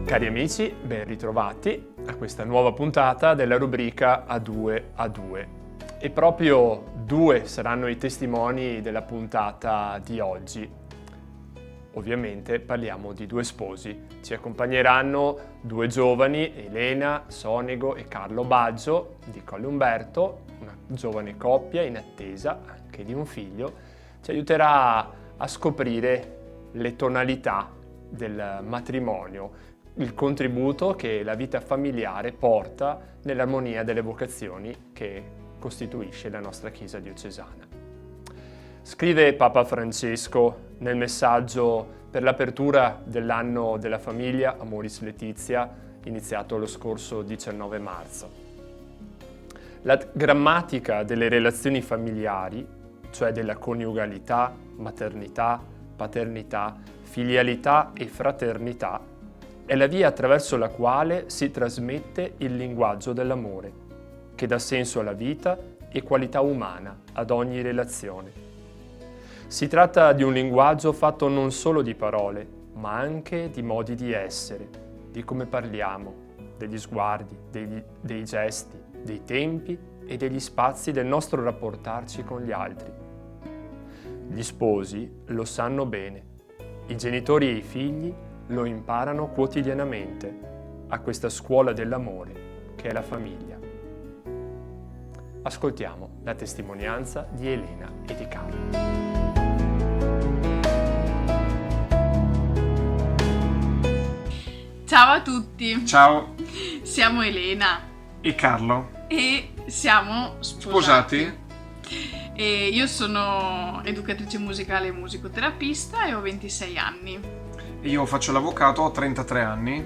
Cari amici, ben ritrovati a questa nuova puntata della rubrica A2A2. E proprio due saranno i testimoni della puntata di oggi. Ovviamente parliamo di due sposi. Ci accompagneranno due giovani, Elena Sonego e Carlo Baggio di Colle Umberto, una giovane coppia in attesa anche di un figlio. Ci aiuterà a scoprire le tonalità del matrimonio, il contributo che la vita familiare porta nell'armonia delle vocazioni che costituisce la nostra Chiesa diocesana. Scrive Papa Francesco nel messaggio per l'apertura dell'anno della famiglia Amoris Laetitia, iniziato lo scorso 19 marzo. La grammatica delle relazioni familiari, cioè della coniugalità, maternità, paternità, filialità e fraternità, è la via attraverso la quale si trasmette il linguaggio dell'amore, che dà senso alla vita e qualità umana ad ogni relazione. Si tratta di un linguaggio fatto non solo di parole, ma anche di modi di essere, di come parliamo, degli sguardi, dei gesti, dei tempi e degli spazi del nostro rapportarci con gli altri. Gli sposi lo sanno bene, i genitori e i figli lo imparano quotidianamente a questa scuola dell'amore che è la famiglia. Ascoltiamo la testimonianza di Elena e di Carlo. Ciao a tutti! Ciao! Siamo Elena E Carlo? e siamo sposati. E io sono educatrice musicale e musicoterapista e ho 26 anni. Io faccio l'avvocato, ho 33 anni.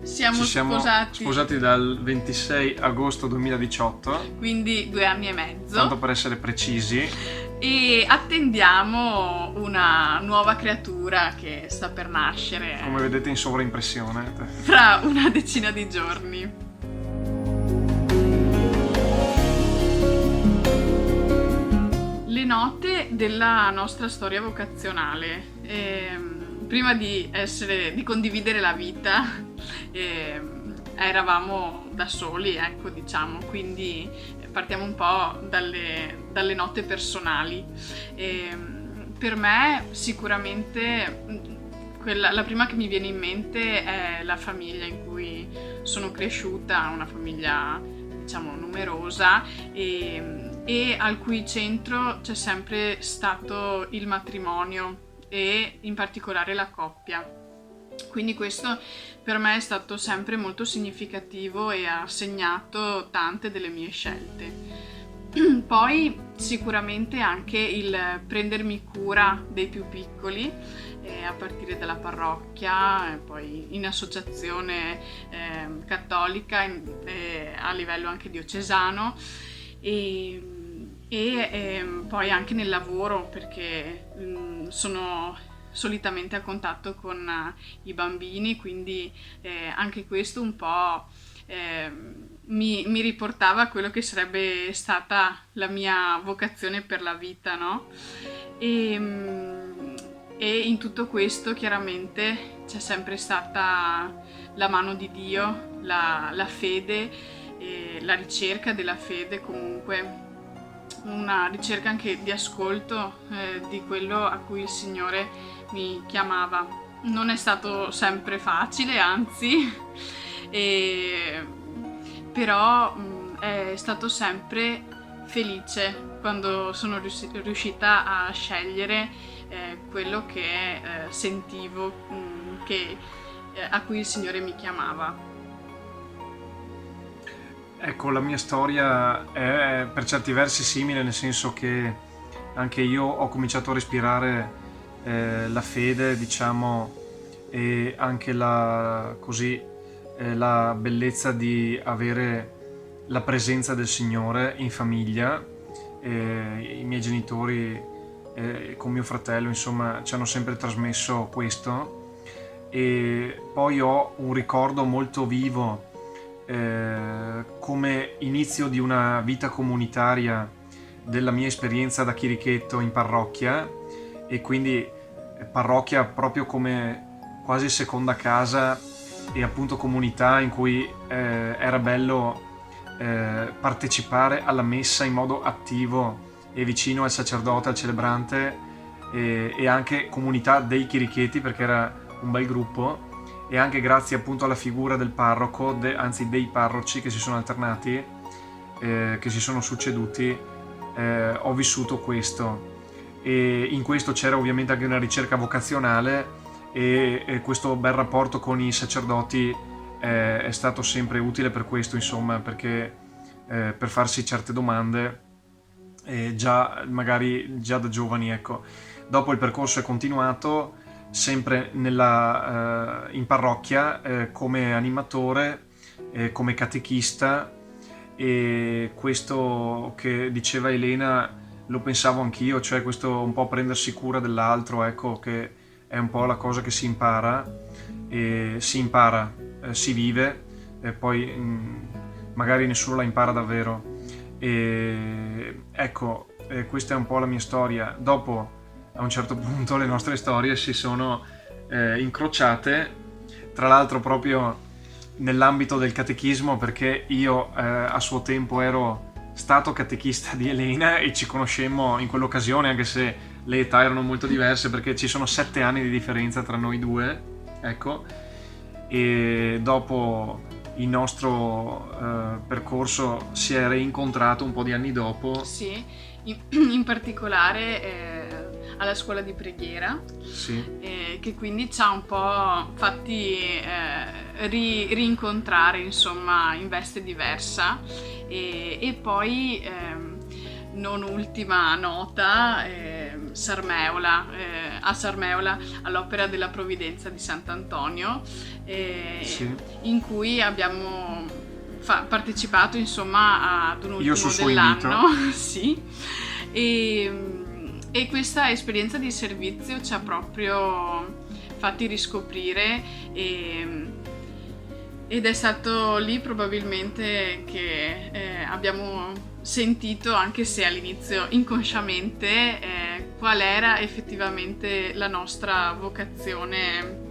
Ci siamo sposati dal 26 agosto 2018. Quindi 2 anni e mezzo. Tanto per essere precisi. E attendiamo una nuova creatura che sta per nascere. Come vedete in sovraimpressione. Fra una decina di giorni. Le note della nostra storia vocazionale. Prima di condividere la vita, eravamo da soli, ecco, diciamo, quindi partiamo un po' dalle note personali. Per me sicuramente la prima che mi viene in mente è la famiglia in cui sono cresciuta, una famiglia, diciamo, numerosa e al cui centro c'è sempre stato il matrimonio e in particolare la coppia. Quindi questo per me è stato sempre molto significativo e ha segnato tante delle mie scelte. Poi sicuramente anche il prendermi cura dei più piccoli, a partire dalla parrocchia, poi in associazione cattolica, a livello anche diocesano e poi anche nel lavoro, perché sono solitamente a contatto con i bambini, quindi anche questo un po' mi riportava a quello che sarebbe stata la mia vocazione per la vita, no? E in tutto questo chiaramente c'è sempre stata la mano di Dio, la fede, la ricerca della fede, comunque una ricerca anche di ascolto di quello a cui il Signore mi chiamava. Non è stato sempre facile, anzi, però è stato sempre felice quando sono riuscita a scegliere quello che sentivo, a cui il Signore mi chiamava. Ecco, la mia storia è per certi versi simile, nel senso che anche io ho cominciato a respirare la fede, diciamo, e anche la bellezza di avere la presenza del Signore in famiglia. I miei genitori con mio fratello, insomma, ci hanno sempre trasmesso questo, e poi ho un ricordo molto vivo come inizio di una vita comunitaria della mia esperienza da chierichetto in parrocchia, e quindi parrocchia proprio come quasi seconda casa e appunto comunità in cui era bello partecipare alla messa in modo attivo e vicino al sacerdote, al celebrante, e anche comunità dei chiricheti, perché era un bel gruppo, e anche grazie appunto alla figura del parroco, anzi dei parroci che si sono alternati, che si sono succeduti, ho vissuto questo. E in questo c'era ovviamente anche una ricerca vocazionale, e questo bel rapporto con i sacerdoti è stato sempre utile per questo, insomma, perché per farsi certe domande magari già da giovani, ecco. Dopo il percorso è continuato sempre in parrocchia, come animatore, come catechista, e questo che diceva Elena lo pensavo anch'io, cioè questo un po' prendersi cura dell'altro, ecco, che è un po' la cosa che si impara, si vive, e poi magari nessuno la impara davvero. E ecco, questa è un po' la mia storia. Dopo, a un certo punto, le nostre storie si sono incrociate, tra l'altro proprio nell'ambito del catechismo, perché io a suo tempo ero stato catechista di Elena e ci conoscemmo in quell'occasione, anche se le età erano molto diverse, perché ci sono 7 anni di differenza tra noi due, ecco. E dopo il nostro percorso si è reincontrato un po' di anni dopo. Sì, in particolare alla scuola di preghiera, sì. Che quindi ci ha un po' fatti rincontrare, insomma, in veste diversa, e poi non ultima nota, Sarmeola, a Sarmeola, all'Opera della Provvidenza di Sant'Antonio, sì. in cui abbiamo partecipato, insomma, ad un ultimo Io sul suo dell'anno. invito. Sì. E questa esperienza di servizio ci ha proprio fatti riscoprire, ed è stato lì probabilmente che abbiamo sentito, anche se all'inizio inconsciamente, qual era effettivamente la nostra vocazione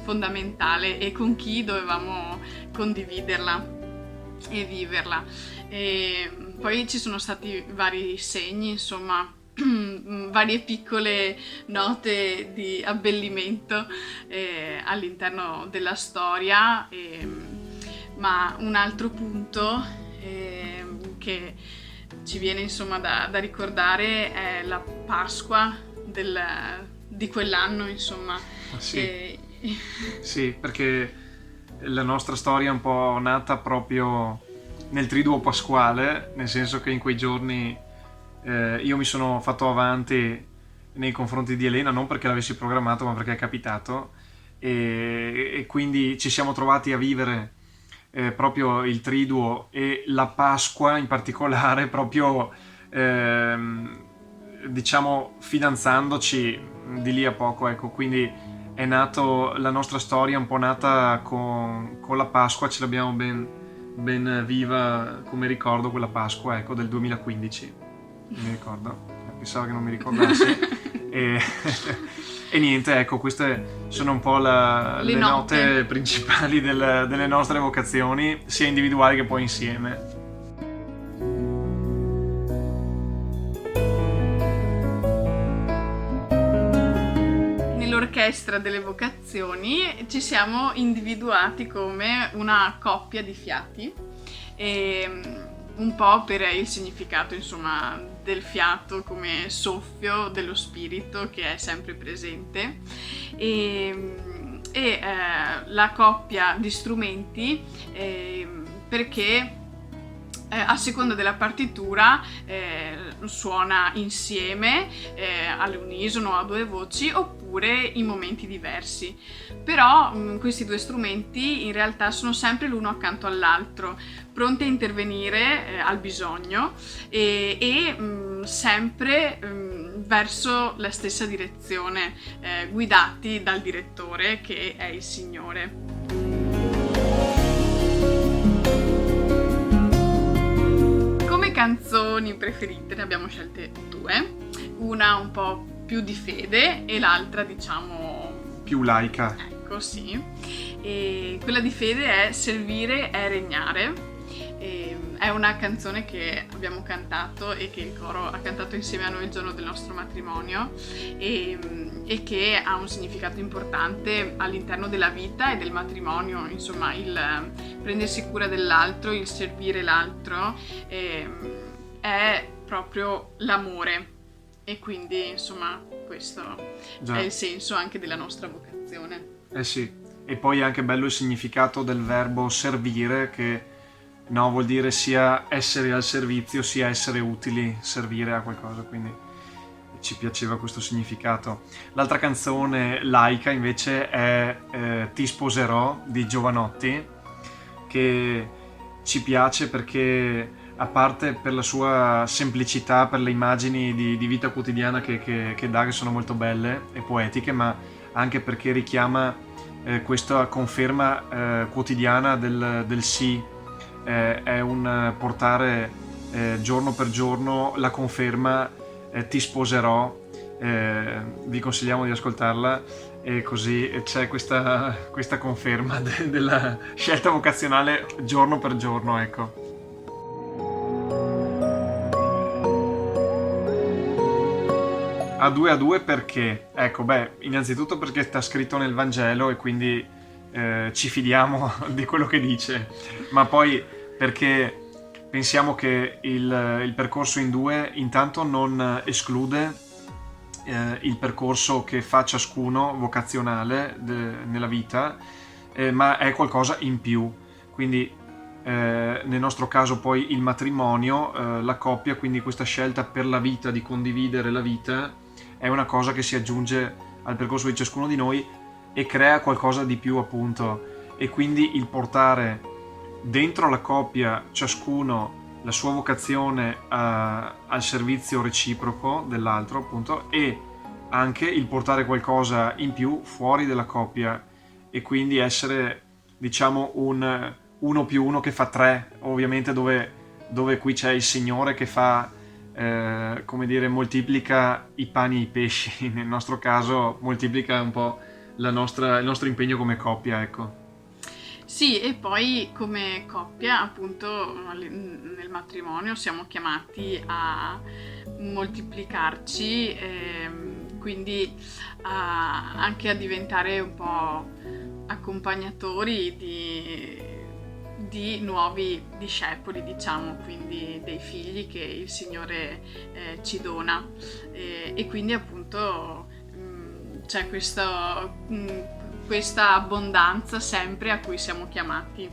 fondamentale e con chi dovevamo condividerla e viverla. E poi ci sono stati vari segni, insomma, varie piccole note di abbellimento all'interno della storia, ma un altro punto che ci viene, insomma, da ricordare è la Pasqua di quell'anno, insomma. Sì. Sì, perché la nostra storia è un po' nata proprio nel triduo pasquale, nel senso che in quei giorni io mi sono fatto avanti nei confronti di Elena, non perché l'avessi programmato, ma perché è capitato, e quindi ci siamo trovati a vivere proprio il triduo e la Pasqua in particolare, proprio diciamo fidanzandoci di lì a poco, ecco. Quindi è nato la nostra storia, un po' nata con la Pasqua, ce l'abbiamo ben viva come ricordo quella Pasqua, ecco, del 2015. Mi ricordo, pensavo che non mi ricordassi. E niente, ecco, queste sono un po' le note principali delle nostre vocazioni, sia individuali che poi insieme. Nell'orchestra delle vocazioni ci siamo individuati come una coppia di fiati, un po' per il significato, insomma, del fiato come soffio dello spirito che è sempre presente, e la coppia di strumenti perché a seconda della partitura suona insieme, all'unisono, a due voci, oppure in momenti diversi. Però questi due strumenti in realtà sono sempre l'uno accanto all'altro, pronti a intervenire al bisogno, e sempre verso la stessa direzione, guidati dal direttore che è il Signore. Canzoni preferite ne abbiamo scelte due, una un po' più di fede e l'altra, diciamo, più laica. Ecco, sì. e quella di Fede è Servire è regnare. È una canzone che abbiamo cantato e che il coro ha cantato insieme a noi il giorno del nostro matrimonio e che ha un significato importante all'interno della vita e del matrimonio, insomma il prendersi cura dell'altro, il servire l'altro è proprio l'amore e quindi insomma questo è il senso anche della nostra vocazione. Sì, e poi è anche bello il significato del verbo servire, che vuol dire sia essere al servizio sia essere utili, servire a qualcosa, quindi ci piaceva questo significato. L'altra canzone laica invece è Ti sposerò di Giovanotti, che ci piace perché, a parte per la sua semplicità, per le immagini di vita quotidiana che dà, che sono molto belle e poetiche, ma anche perché richiama questa conferma quotidiana del sì. È un portare giorno per giorno la conferma ti sposerò. Vi consigliamo di ascoltarla, e così c'è questa conferma della scelta vocazionale giorno per giorno, ecco. A due perché? Ecco, innanzitutto perché sta scritto nel Vangelo e quindi ci fidiamo di quello che dice, ma poi perché pensiamo che il percorso in due intanto non esclude il percorso che fa ciascuno vocazionale nella vita, ma è qualcosa in più. Quindi nel nostro caso poi il matrimonio, la coppia, quindi questa scelta per la vita, di condividere la vita, è una cosa che si aggiunge al percorso di ciascuno di noi e crea qualcosa di più, appunto. E quindi il portare dentro la coppia ciascuno la sua vocazione al servizio reciproco dell'altro, appunto, e anche il portare qualcosa in più fuori della coppia, e quindi essere, diciamo, un 1 più 1 che fa 3, ovviamente, dove qui c'è il Signore che fa, come dire, moltiplica i pani e i pesci. Nel nostro caso moltiplica un po' il nostro impegno come coppia, ecco. Sì, e poi come coppia, appunto, nel matrimonio siamo chiamati a moltiplicarci, quindi anche a diventare un po' accompagnatori di nuovi discepoli, diciamo, quindi dei figli che il Signore ci dona, e quindi appunto c'è questa abbondanza sempre a cui siamo chiamati.